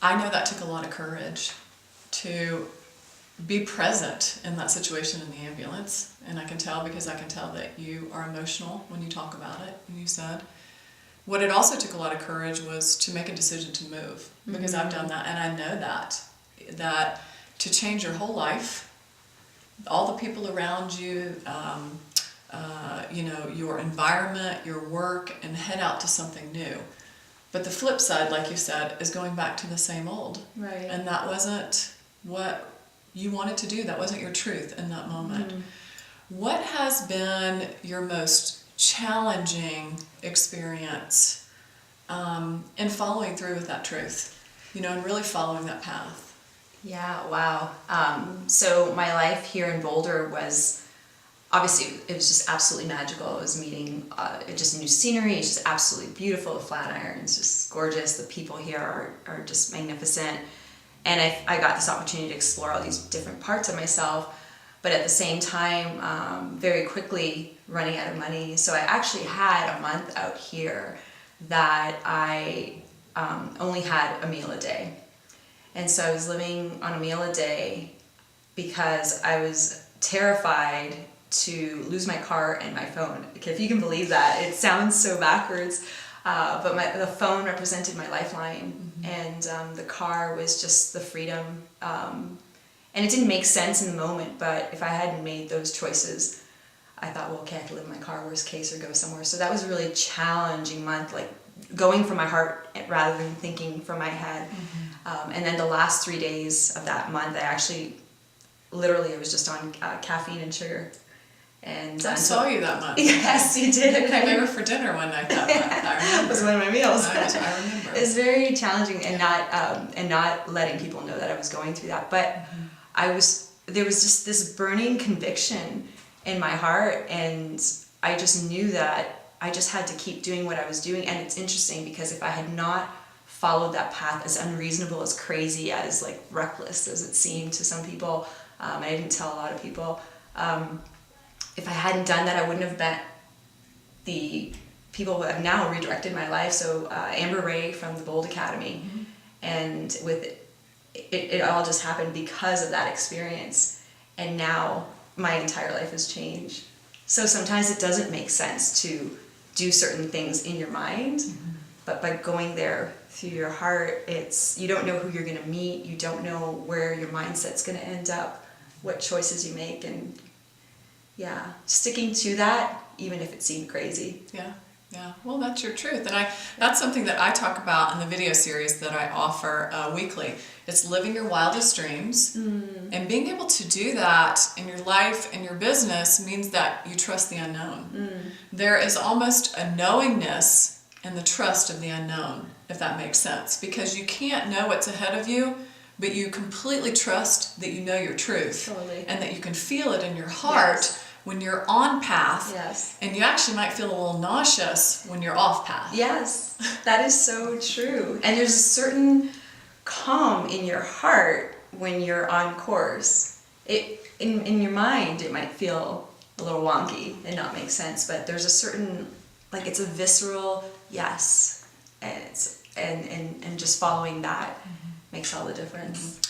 I know that took a lot of courage to be present in that situation in the ambulance. And I can tell, because I can tell that you are emotional when you talk about it. And you said, what it also took a lot of courage was to make a decision to move, because I've done that. And I know that to change your whole life, all the people around you, your environment, your work, and head out to something new. But the flip side, like you said, is going back to the same old. Right. And that wasn't what you wanted to do. That wasn't your truth in that moment. What has been your most challenging experience in following through with that truth? And really following that path? Yeah, wow. So my life here in Boulder was, obviously, it was just absolutely magical. I was meeting just new scenery. It's just absolutely beautiful. The Flatirons, just gorgeous. The people here are just magnificent. And I got this opportunity to explore all these different parts of myself, but at the same time, very quickly running out of money. So I actually had a month out here that I only had a meal a day. And so I was living on a meal a day because I was terrified to lose my car and my phone. If you can believe that, it sounds so backwards, but the phone represented my lifeline, and the car was just the freedom. And it didn't make sense in the moment, but if I hadn't made those choices, I thought, well, okay, I could live in my car, worst case, or go somewhere. So that was a really challenging month, like going from my heart rather than thinking from my head. And then the last 3 days of that month, I was just on caffeine and sugar. And I saw you that month. Yes, you did. I came over for dinner one night that month. I remember. It was one of my meals. I remember. It was very challenging, and not letting people know that I was going through that. But there was just this burning conviction in my heart, and I just knew that I just had to keep doing what I was doing. And it's interesting because if I had not followed that path, as unreasonable, as crazy, as like reckless as it seemed to some people, I didn't tell a lot of people. If I hadn't done that, I wouldn't have met the people who have now redirected my life. So Amber Ray from the Bold Academy, and with it all just happened because of that experience. And now my entire life has changed. So sometimes it doesn't make sense to do certain things in your mind, but by going there through your heart, you don't know who you're going to meet. You don't know where your mindset's going to end up, what choices you make, and sticking to that, even if it seemed crazy. Yeah. Well, that's your truth. And that's something that I talk about in the video series that I offer weekly. It's living your wildest dreams. And being able to do that in your life and your business means that you trust the unknown. There is almost a knowingness in the trust of the unknown, if that makes sense. Because you can't know what's ahead of you, but you completely trust that you know your truth. Totally. And that you can feel it in your heart when you're on path. Yes. And you actually might feel a little nauseous when you're off path. Yes, that is so true. And there's a certain calm in your heart when you're on course. In your mind, it might feel a little wonky and not make sense, but there's a certain, like, it's a visceral yes. And just following that makes all the difference.